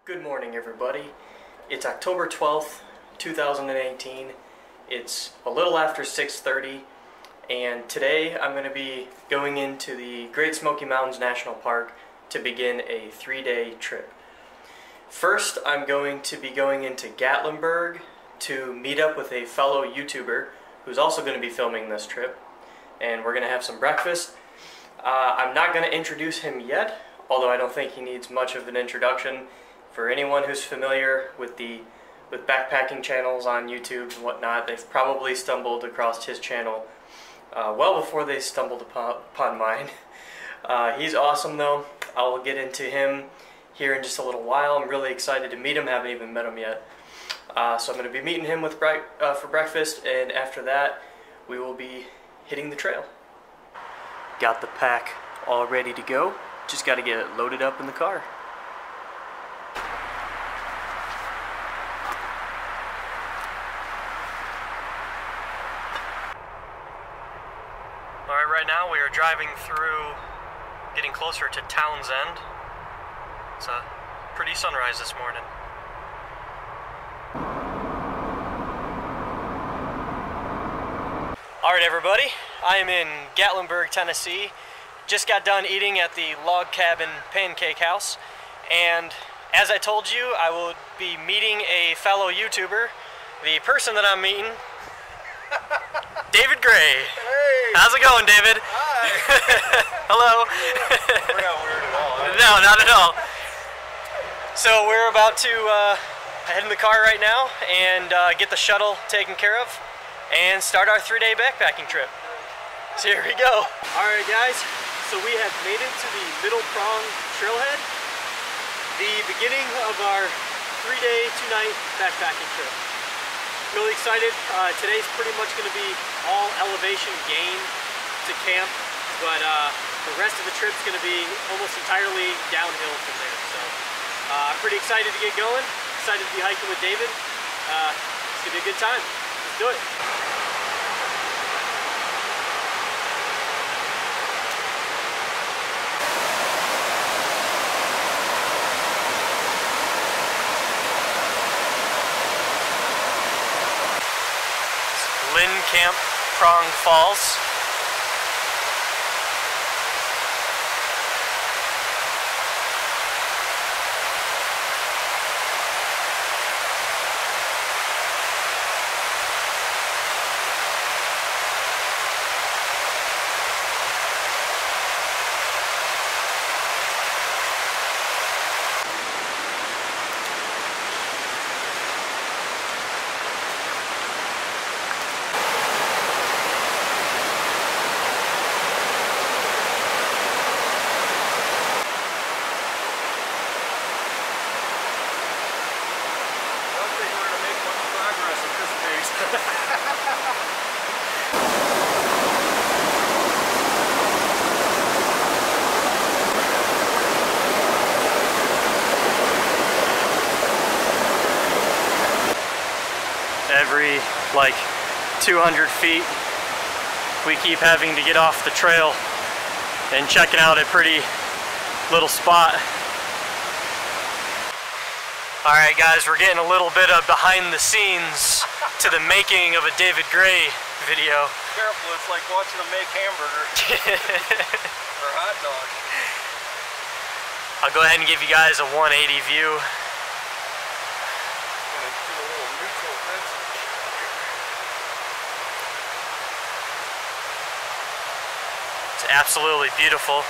Good morning, everybody. It's October 12th, 2018. It's a little after 6:30, and today I'm going to be going into the Great Smoky Mountains National Park to begin a 3-day trip. First, I'm going to be going into Gatlinburg to meet up with a fellow YouTuber who's also going to be filming this trip, and we're going to have some breakfast. I'm not going to introduce him yet, although I don't think he needs much of an introduction. For anyone who's familiar with backpacking channels on YouTube and whatnot, they've probably stumbled across his channel well before they stumbled upon mine. He's awesome though. I'll get into him here in just a little while. I'm really excited to meet him. Haven't even met him yet. So I'm going to be meeting him for breakfast, and after that we will be hitting the trail. Got the pack all ready to go. Just got to get it loaded up in the car. Alright, right now we are driving through, getting closer to Townsend. It's a pretty sunrise this morning. Alright everybody, I am in Gatlinburg, Tennessee. Just got done eating at the Log Cabin Pancake House, and as I told you, I will be meeting a fellow YouTuber. The person that I'm meeting, David Gray. Hey! How's it going, David? Hi! Hello! We're not weird at all. No, not at all. So we're about to head in the car right now and get the shuttle taken care of and start our 3-day backpacking trip. So here we go. Alright guys, so we have made it to the Middle Prong Trailhead, the beginning of our 3-day, 2-night backpacking trip. Really excited. Today's pretty much going to be all elevation gain to camp, but the rest of the trip's going to be almost entirely downhill from there. So I'm pretty excited to get going. Excited to be hiking with David. It's going to be a good time. Let's do it. Camp Prong Falls. Every like 200 feet we keep having to get off the trail and checking out a pretty little spot. Alright guys, we're getting a little bit of behind the scenes to the making of a David Gray video. Careful, it's like watching them make hamburgers or hot dogs. I'll go ahead and give you guys a 180 view. It's absolutely beautiful.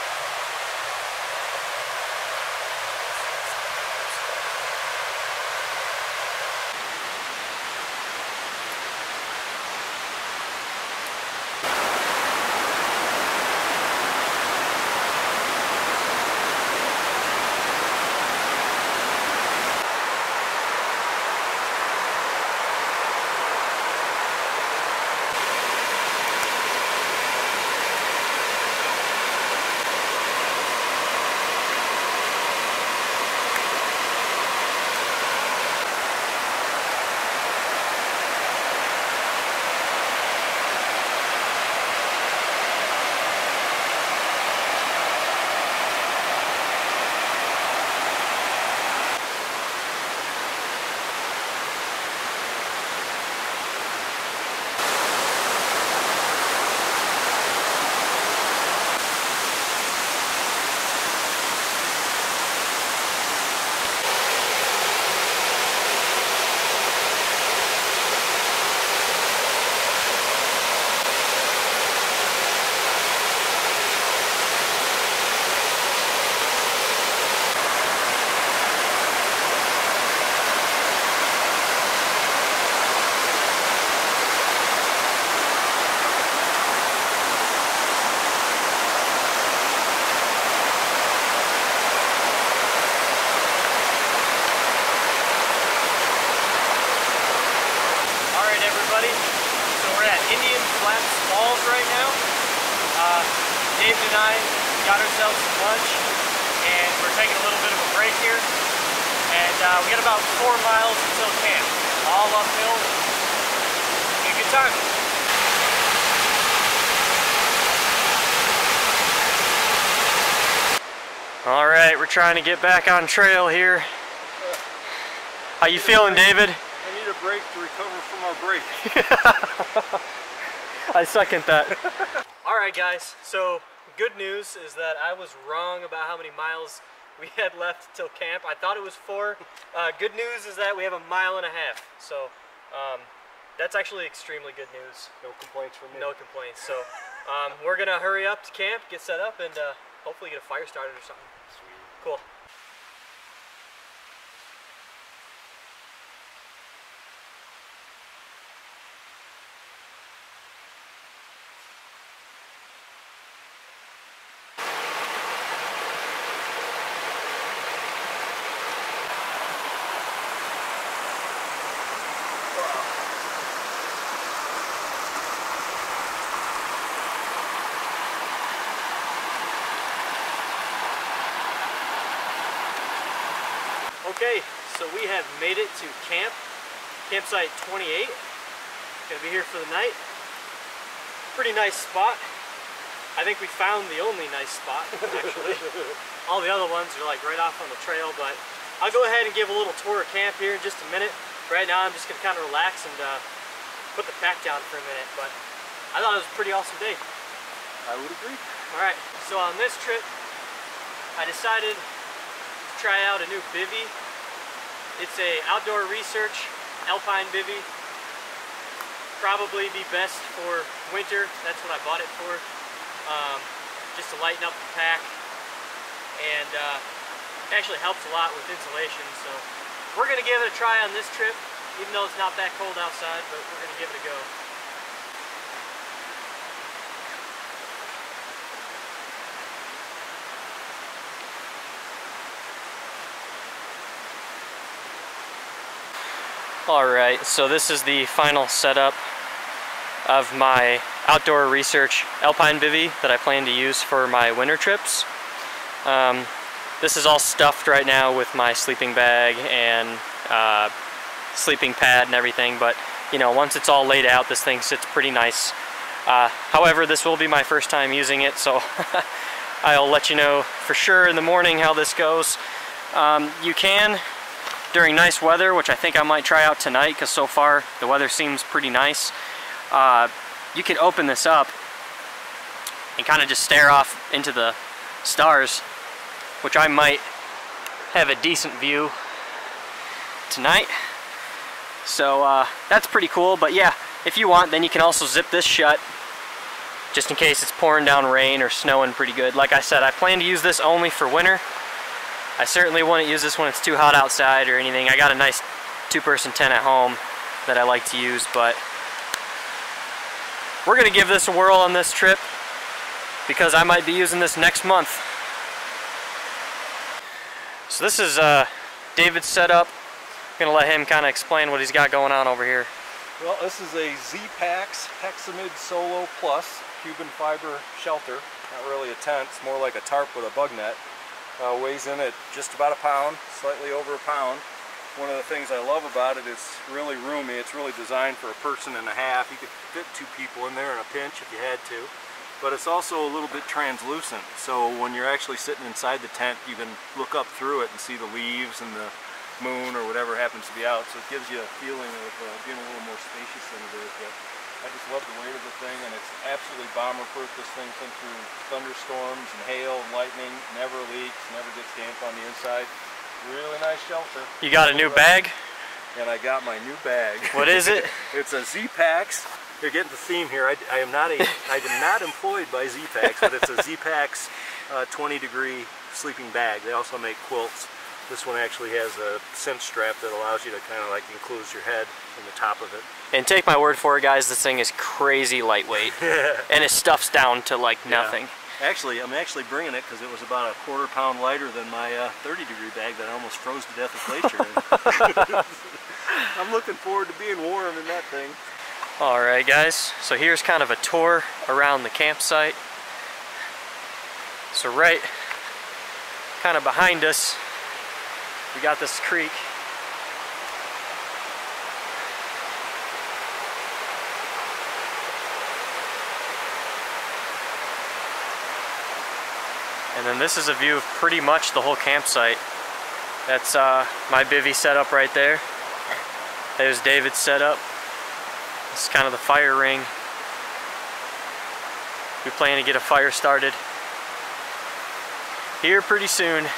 David and I got ourselves some lunch, and we're taking a little bit of a break here. And we got about 4 miles until camp, all uphill. Be a good time. All right, we're trying to get back on trail here. How you feeling, David? I need a break to recover from our break. I second that. All right, guys, so good news is that I was wrong about how many miles we had left till camp. I thought it was 4. Good news is that we have 1.5 miles. So that's actually extremely good news. No complaints from me. No complaints. So we're gonna hurry up to camp, get set up, and hopefully get a fire started or something. Sweet. Cool. Okay, so we have made it to camp, campsite 28. Gonna be here for the night. Pretty nice spot. I think we found the only nice spot, actually. All the other ones are like right off on the trail, but I'll go ahead and give a little tour of camp here in just a minute. Right now I'm just gonna kind of relax and put the pack down for a minute, but I thought it was a pretty awesome day. I would agree. All right, so on this trip, I decided try out a new bivvy. It's a outdoor research alpine bivvy. Probably be best for winter. That's what I bought it for. Just to lighten up the pack, and it actually helps a lot with insulation. So we're gonna give it a try on this trip, even though it's not that cold outside, but we're gonna give it a go. Alright, so this is the final setup of my outdoor research alpine bivvy that I plan to use for my winter trips. This is all stuffed right now with my sleeping bag and sleeping pad and everything, but you know, once it's all laid out, this thing sits pretty nice. However, this will be my first time using it, so I'll let you know for sure in the morning how this goes. You can, during nice weather, which I think I might try out tonight because so far the weather seems pretty nice, you can open this up and kind of just stare off into the stars, which I might have a decent view tonight. So that's pretty cool. But yeah, if you want, then you can also zip this shut just in case it's pouring down rain or snowing pretty good. Like I said, I plan to use this only for winter. I certainly wouldn't use this when it's too hot outside or anything. I got a nice 2-person tent at home that I like to use, but we're gonna give this a whirl on this trip because I might be using this next month. So this is David's setup. I'm gonna let him kind of explain what he's got going on over here. Well, this is a Z-Pax Hexamid Solo Plus Cuban fiber shelter. Not really a tent, it's more like a tarp with a bug net. Weighs in at just about a pound, slightly over a pound. One of the things I love about it is really roomy. It's really designed for a person and a half. You could fit 2 people in there in a pinch if you had to. But it's also a little bit translucent, so when you're actually sitting inside the tent, you can look up through it and see the leaves and the moon or whatever happens to be out. So it gives you a feeling of being a little more spacious than it is. But I just love the weight of the thing, and it's absolutely bomber-proof. This thing's been through thunderstorms and hail and lightning, never leaks, never gets damp on the inside. Really nice shelter. You got a new bag? And I got my new bag. What is it? It's a Z-Pax. You're getting the theme here. I am not employed by Z-Pax, but it's a Z-Pax 20-degree sleeping bag. They also make quilts. This one actually has a cinch strap that allows you to kind of like enclose your head in the top of it. And take my word for it, guys, this thing is crazy lightweight. And it stuffs down to like nothing. Yeah. Actually, I'm actually bringing it because it was about a quarter pound lighter than my 30-degree bag that I almost froze to death of glacier in. I'm looking forward to being warm in that thing. Alright guys, so here's kind of a tour around the campsite. So right kind of behind us, we got this creek. And then this is a view of pretty much the whole campsite. That's my bivvy setup right there. There's David's setup. This is kind of the fire ring. We plan to get a fire started here pretty soon. You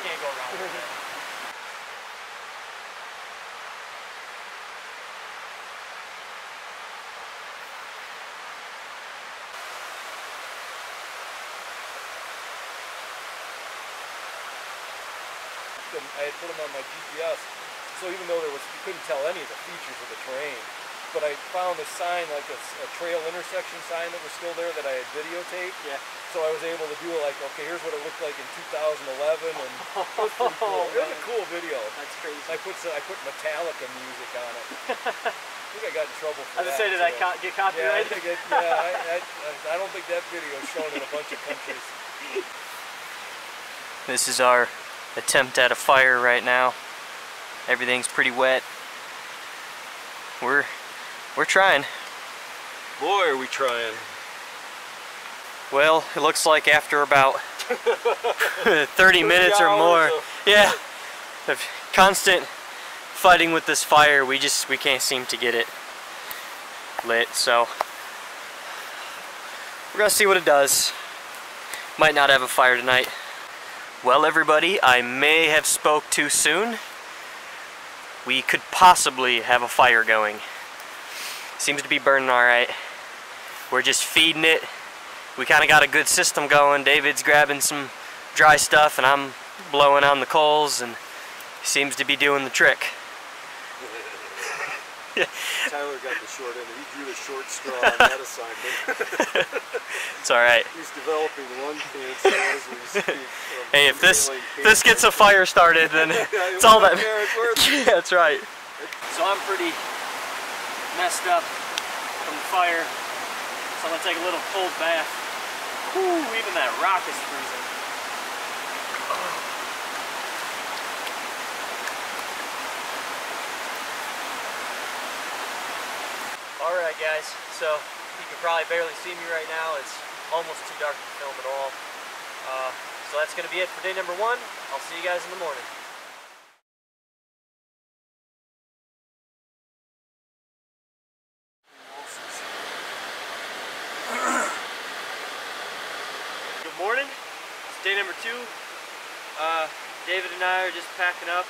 can't go around with that. I had put them on my GPS, so even though you couldn't tell any of the features of the terrain, but I found a sign, like a trail intersection sign that was still there that I had videotaped. Yeah. So I was able to do like, okay, here's what it looked like in 2011, and it was pretty cool. It was a cool video. That's crazy. I put Metallica music on it. I think I got in trouble for that. I was saying, did I get copyrighted? I don't think that video is shown in a bunch of countries. This is our attempt at a fire right now. Everything's pretty wet. We're trying. Boy, are we trying. Well, it looks like after about 30 minutes or more, yeah, of constant fighting with this fire, we can't seem to get it lit. So we're gonna see what it does. Might not have a fire tonight. Well, everybody, I may have spoke too soon. We could possibly have a fire going. Seems to be burning all right. We're just feeding it. We kind of got a good system going. David's grabbing some dry stuff and I'm blowing on the coals, and he seems to be doing the trick. Tyler got the short end. He drew the short straw on that assignment. It's all right. He's developing lung cancer as we speak. Hey, if this gets a fire started, then it's all that. Yeah, that's right. So I'm pretty messed up from the fire, so I'm gonna take a little cold bath. Whew, even that rock is freezing. Alright guys, so you can probably barely see me right now. It's almost too dark to film at all. So that's going to be it for day number 1. I'll see you guys in the morning. Good morning. It's day number 2. David and I are just packing up,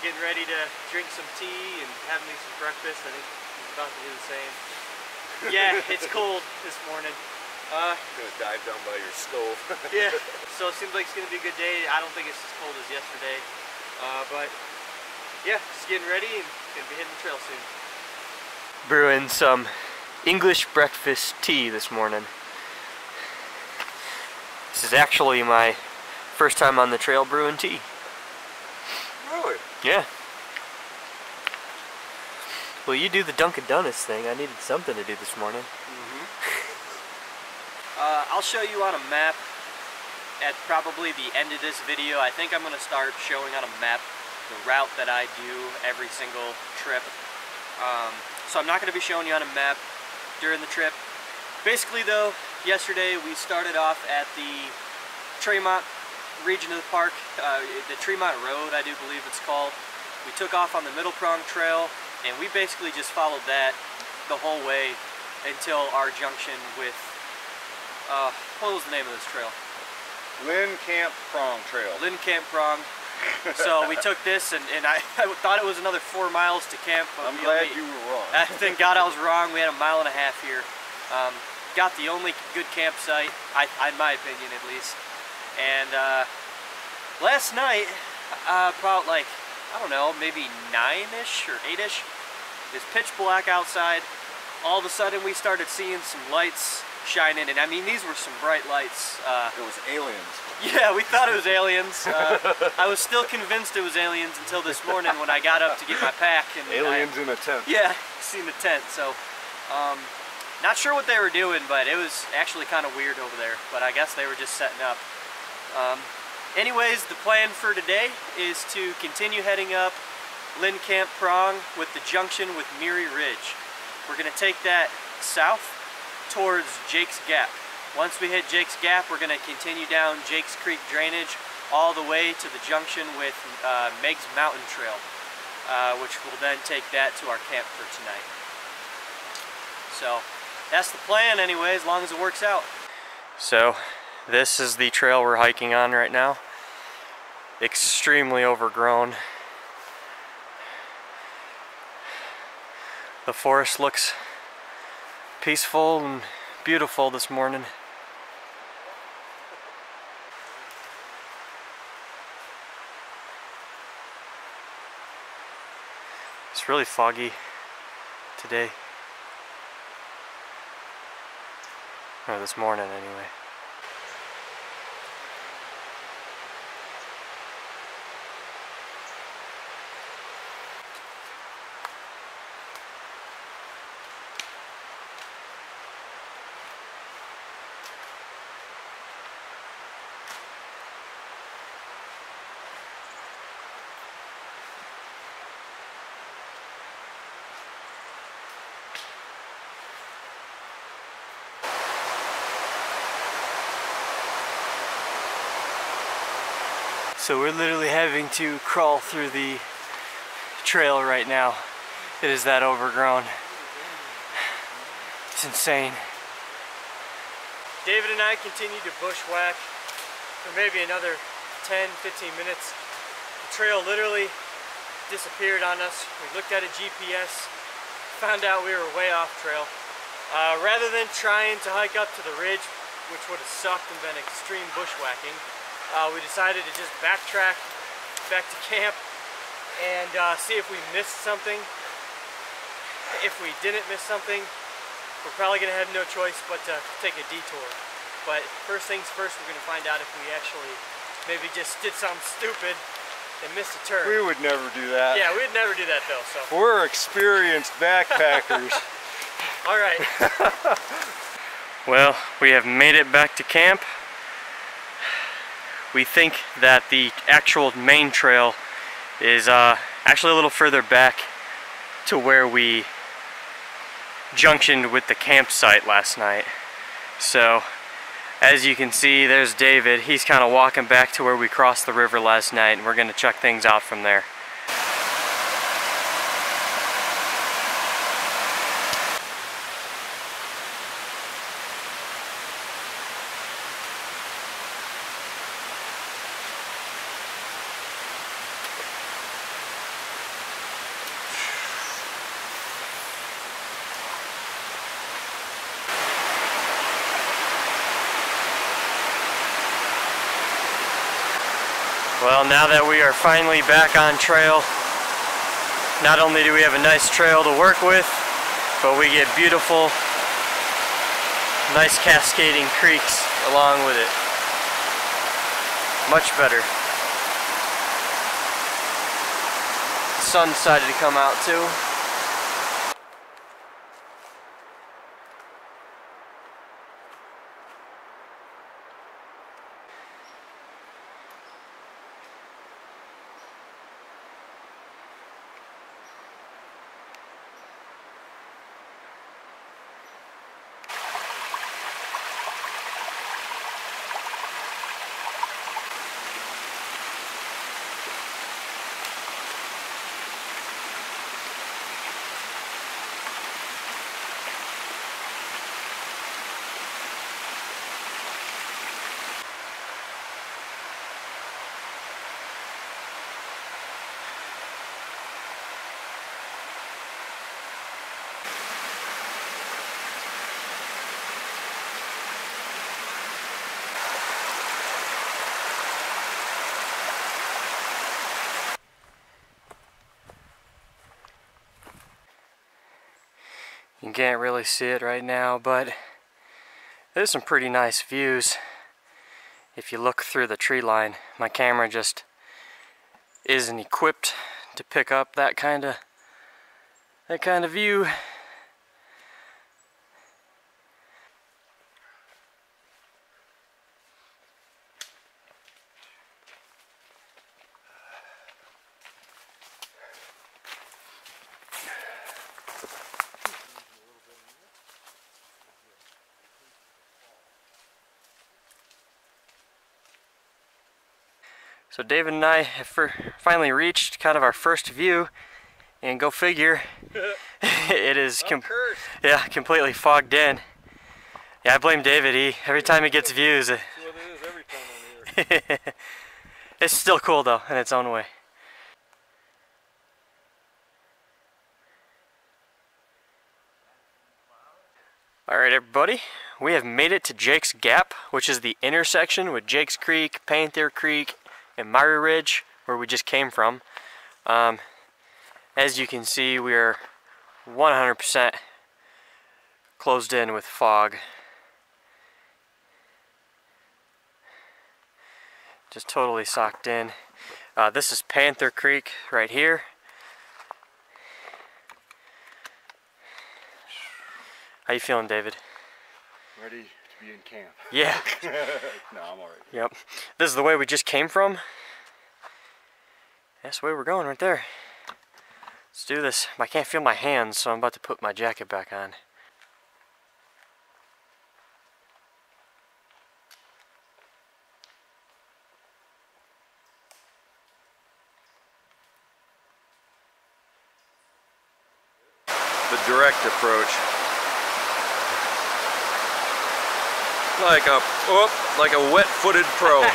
getting ready to drink some tea and have me some breakfast. I think he's about to do the same. Yeah, it's cold this morning. You're gonna dive down by your stove. Yeah, so it seems like it's gonna be a good day. I don't think it's as cold as yesterday, but yeah, just getting ready and gonna be hitting the trail soon. Brewing some English breakfast tea this morning. This is actually my first time on the trail brewing tea. Really? Yeah. Well, you do the Dunkin' Donuts thing. I needed something to do this morning. I'll show you on a map at probably the end of this video. I think I'm going to start showing on a map the route that I do every single trip. So I'm not going to be showing you on a map during the trip. Basically though, yesterday we started off at the Tremont region of the park, the Tremont Road I do believe it's called. We took off on the Middle Prong Trail and we basically just followed that the whole way until our junction with what was the name of this trail? Lynn Camp Prong Trail. Lynn Camp Prong. So we took this and I thought it was another 4 miles to camp. But I'm glad you were wrong. Thank God I was wrong. We had 1.5 miles here. Got the only good campsite, in my opinion at least. And last night, about like, I don't know, maybe 9-ish or 8-ish, it's pitch black outside. All of a sudden we started seeing some lights shining, and I mean these were some bright lights. It was aliens. Yeah, we thought it was aliens. I was still convinced it was aliens until this morning when I got up to get my pack. And Aliens in a tent. Yeah, seen the tent. So, not sure what they were doing, but it was actually kind of weird over there. But I guess they were just setting up. Anyways, the plan for today is to continue heading up Lynn Camp Prong with the junction with Miri Ridge. We're going to take that south towards Jake's Gap. Once we hit Jake's Gap, we're going to continue down Jake's Creek drainage all the way to the junction with Meg's Mountain Trail, which will then take that to our camp for tonight. So that's the plan anyway, as long as it works out. So this is the trail we're hiking on right now. Extremely overgrown. The forest looks peaceful and beautiful this morning. It's really foggy today. Or this morning anyway. So we're literally having to crawl through the trail right now. It is that overgrown. It's insane. David and I continued to bushwhack for maybe another 10-15 minutes. The trail literally disappeared on us. We looked at a GPS, found out we were way off trail. Rather than trying to hike up to the ridge, which would have sucked and been extreme bushwhacking, we decided to just backtrack back to camp and see if we missed something. If we didn't miss something, we're probably going to have no choice but to take a detour. But first things first, we're going to find out if we actually maybe just did something stupid and missed a turn. We would never do that. Yeah, we'd never do that though. So we're experienced backpackers. All right. Well, we have made it back to camp. We think that the actual main trail is actually a little further back to where we junctioned with the campsite last night. So as you can see, there's David. He's kind of walking back to where we crossed the river last night, and we're going to check things out from there. Well, now that we are finally back on trail, not only do we have a nice trail to work with, but we get beautiful, nice cascading creeks along with it. Much better. The sun decided to come out too. You can't really see it right now, but There's some pretty nice views if you look through the tree line. My camera just isn't equipped to pick up that kind of view. So David and I have finally reached kind of our first view, and go figure, it is completely fogged in. Yeah, I blame David. Every time he gets views, That's what it is every time I'm here. it's still cool though in its own way. Alright everybody, we have made it to Jake's Gap, which is the intersection with Jake's Creek, Panther Creek, and Myrie Ridge, where we just came from. As you can see, we are 100% closed in with fog. Just totally socked in. This is Panther Creek right here. How you feeling, David? Ready to be in camp. Yeah. No, I'm alright. Yep. This is the way we just came from. That's the way we're going right there. Let's do this. I can't feel my hands, so I'm about to put my jacket back on. The direct approach. Like a wet-footed pro.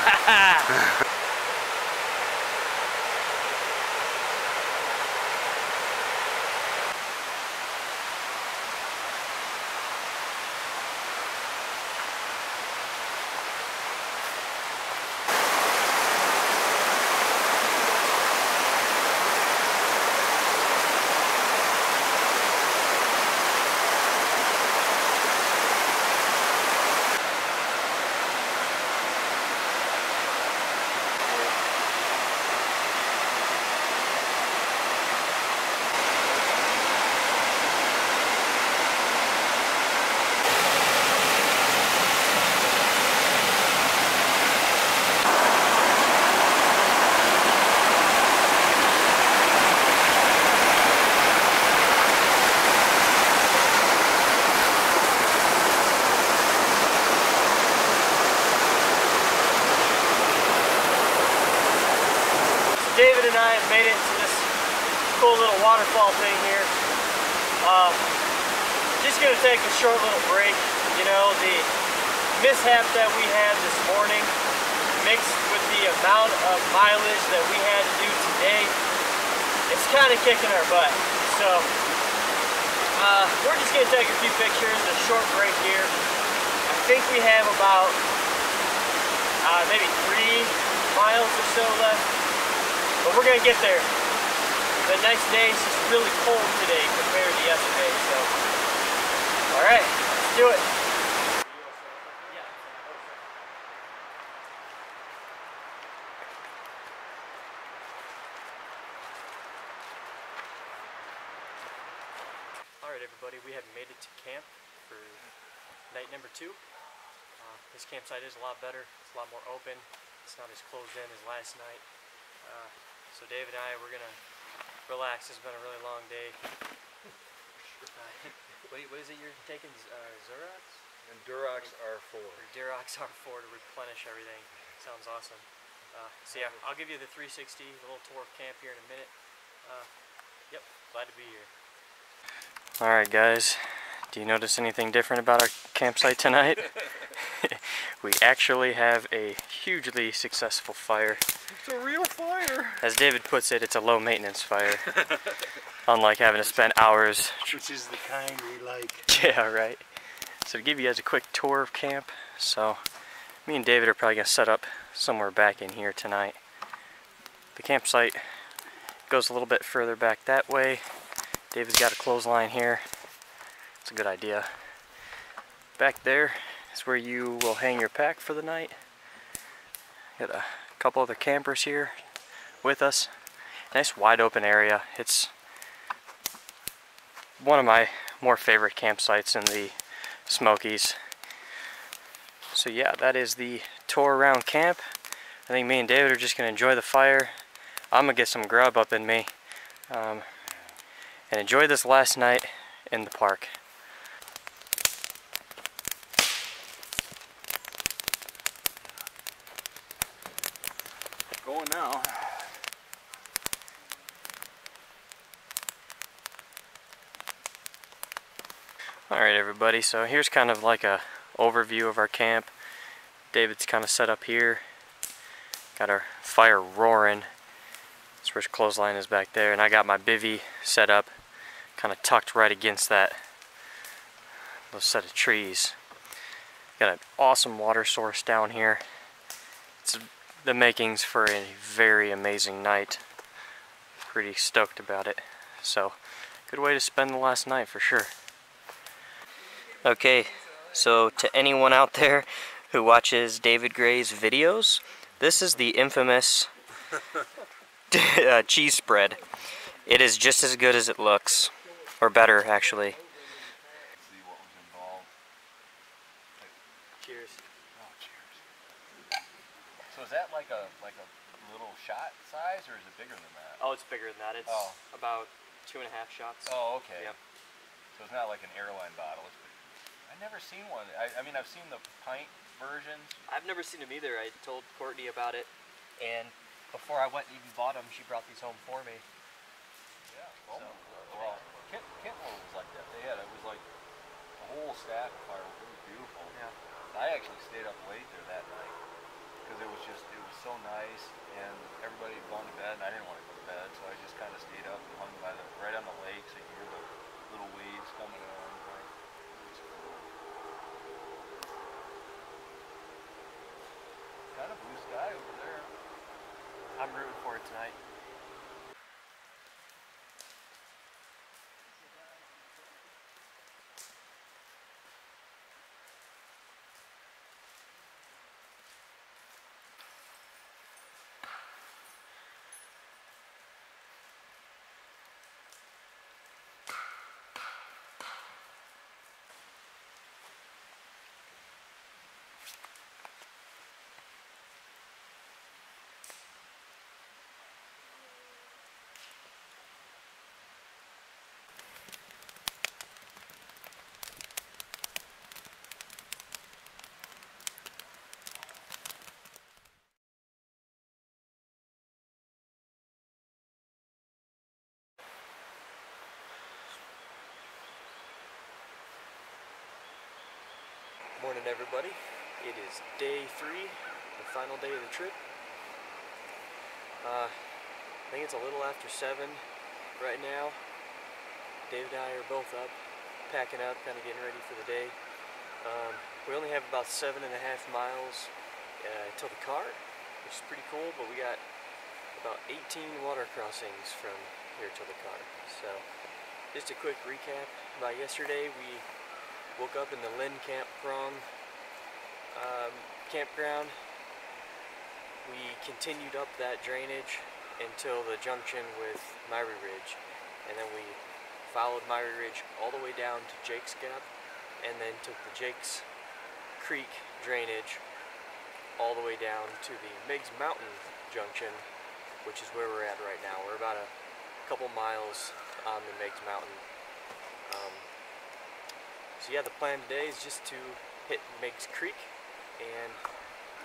David and I have made it to this cool little waterfall thing here. Just gonna take a short little break. You know, the mishap that we had this morning mixed with the amount of mileage that we had to do today, it's kind of kicking our butt. So we're just gonna take a few pictures, a short break here. I think we have about maybe 3 miles or so left. But we're gonna get there. The next day is just really cold today compared to yesterday, so. Alright, let's do it. Alright everybody, we have made it to camp for night number 2. This campsite is a lot better, it's a lot more open, it's not as closed in as last night. So David and I, we're gonna relax. It's been a really long day. What is it you're taking? Xerox? And Durox R4. Or Durox R4 to replenish everything. Sounds awesome. So yeah, I'll give you the 360, a little tour of camp here in a minute. Yep, glad to be here. Alright guys, do you notice anything different about our campsite tonight? We actually have a hugely successful fire. It's a real fire. As David puts it, it's a low maintenance fire. Unlike having to spend hours. Which is the kind we like. Yeah, right. So to give you guys a quick tour of camp, so me and David are probably going to set up somewhere back in here tonight. The campsite goes a little bit further back that way. David's got a clothesline here. It's a good idea. Back there is where you will hang your pack for the night. Got a couple other campers here with us. Nice wide open area. It's one of my more favorite campsites in the Smokies. So yeah, that is the tour around camp. I think me and David are just going to enjoy the fire. I'm going to get some grub up in me and enjoy this last night in the park. Going now. Alright everybody, so here's kind of like a overview of our camp. David's kind of set up here. Got our fire roaring. That's where his clothesline is back there. And I got my bivvy set up, kind of tucked right against that little set of trees. Got an awesome water source down here. It's the makings for a very amazing night. Pretty stoked about it. So, good way to spend the last night for sure. Okay, so to anyone out there who watches David Gray's videos, this is the infamous cheese spread. It is just as good as it looks, or better actually. See what was involved. Cheers. Oh, cheers. So is that like a little shot size, or is it bigger than that? Oh, it's bigger than that. It's about 2.5 shots. Oh, okay. Yep. So it's not like an airline bottle. It's big. I've never seen one. I mean, I've seen the pint versions. I've never seen them either. I told Courtney about it, and before I went and even bought them, she brought these home for me. Yeah. Well, Kentwell was like that. It was like a whole stack of fireworks. It was beautiful. Yeah. I actually stayed up late there that night because it was so nice, and everybody had gone to bed, and I didn't want to go to bed, so I just kind of stayed up and hung right on the lake, so you could hear the little waves coming on. Kind of blue sky over there. I'm rooting for it tonight. Morning everybody. It is day 3, the final day of the trip. I think it's a little after 7 right now. David and I are both up, packing up, kind of getting ready for the day. We only have about 7.5 miles till the car, which is pretty cool, but we got about 18 water crossings from here till the car. So, just a quick recap. By yesterday, we woke up in the Lynn Campground. We continued up that drainage until the junction with Myrie Ridge, and then we followed Myrie Ridge all the way down to Jake's Gap, and then took the Jake's Creek drainage all the way down to the Meigs Mountain junction, which is where we're at right now. We're about a couple miles on the Meigs Mountain. So yeah, the plan today is just to hit Meigs Creek and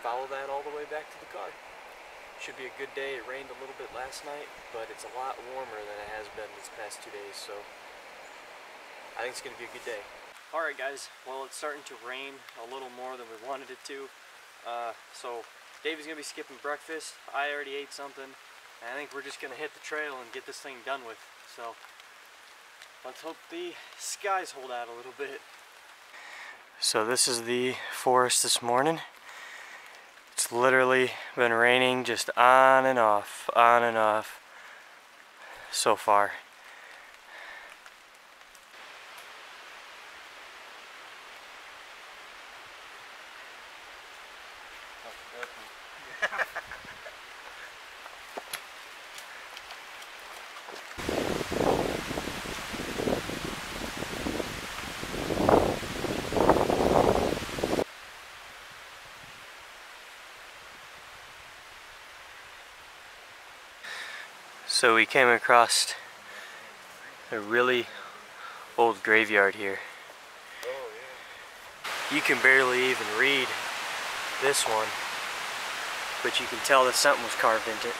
follow that all the way back to the car. Should be a good day. It rained a little bit last night, but it's a lot warmer than it has been these past 2 days, so I think it's going to be a good day. Alright guys, well it's starting to rain a little more than we wanted it to, so Davey's going to be skipping breakfast. I already ate something, and I think we're just going to hit the trail and get this thing done with. So let's hope the skies hold out a little bit. So this is the forest this morning. It's literally been raining just on and off so far. So we came across a really old graveyard here. Oh, yeah. You can barely even read this one, but you can tell that something was carved into it.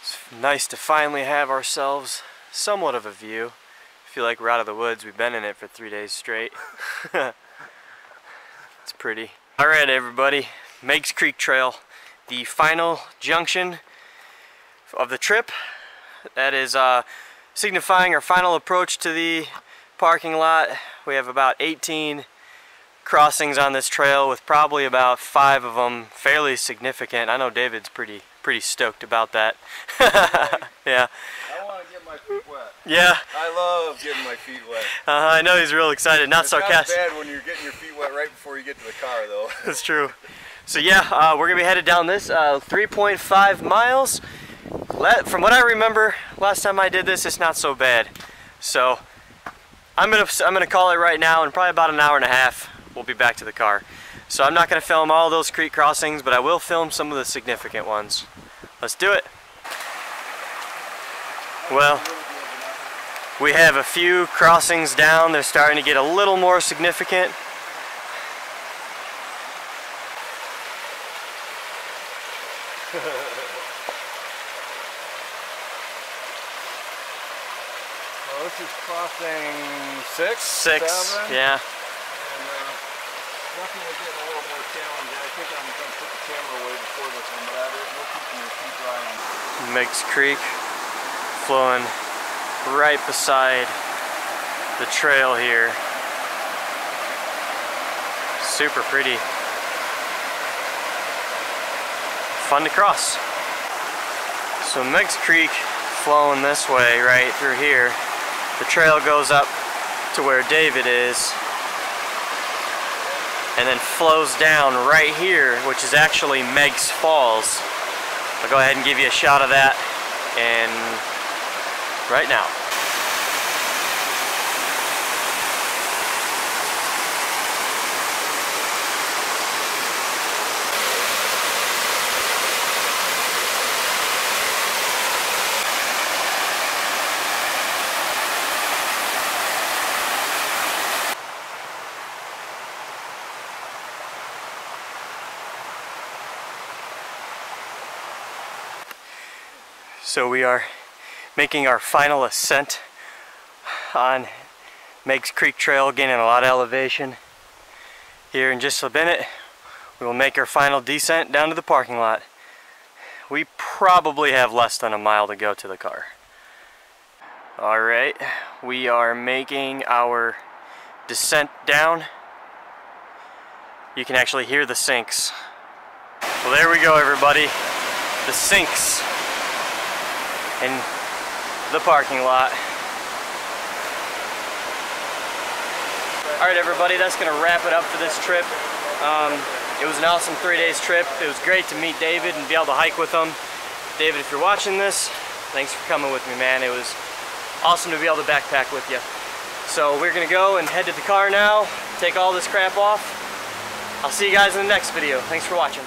It's nice to finally have ourselves somewhat of a view. I feel like we're out of the woods. We've been in it for 3 days straight. It's pretty. Alright everybody, Meigs Creek Trail, the final junction of the trip. That is signifying our final approach to the parking lot. We have about 18 crossings on this trail, with probably about 5 of them fairly significant. I know David's pretty stoked about that. Yeah. I want to get my feet wet. Yeah. I love getting my feet wet. I know he's real excited. Not sarcastic. It's not bad when you're getting your feet wet right before you get to the car, though. That's true. So yeah, we're gonna be headed down this 3.5 miles. From what I remember, last time I did this, it's not so bad. So I'm gonna call it right now. In probably about an hour and a half, we'll be back to the car. So I'm not gonna film all those creek crossings, but I will film some of the significant ones. Let's do it. Well, we have a few crossings down. They're starting to get a little more significant. Well, this is crossing 6? 6, 7. yeah. And definitely getting a little more challenging. I think I'm going to put the camera away before this one, but there's no keeping your feet dry on. Meigs Creek flowing right beside the trail here. Super pretty. Fun to cross. So Meigs Creek flowing this way right through here. The trail goes up to where David is and then flows down right here, which is actually Meigs Falls. I'll go ahead and give you a shot of that and right now. So we are making our final ascent on Meigs Creek Trail, gaining a lot of elevation. Here in just a minute, we will make our final descent down to the parking lot. We probably have less than a mile to go to the car. Alright, we are making our descent down. You can actually hear the sinks. Well, there we go everybody. The sinks in the parking lot. Alright everybody, that's going to wrap it up for this trip. It was an awesome 3 days trip. It was great to meet David and be able to hike with him. David, if you're watching this, thanks for coming with me, man. It was awesome to be able to backpack with you. So we're going to go and head to the car now, take all this crap off. I'll see you guys in the next video. Thanks for watching.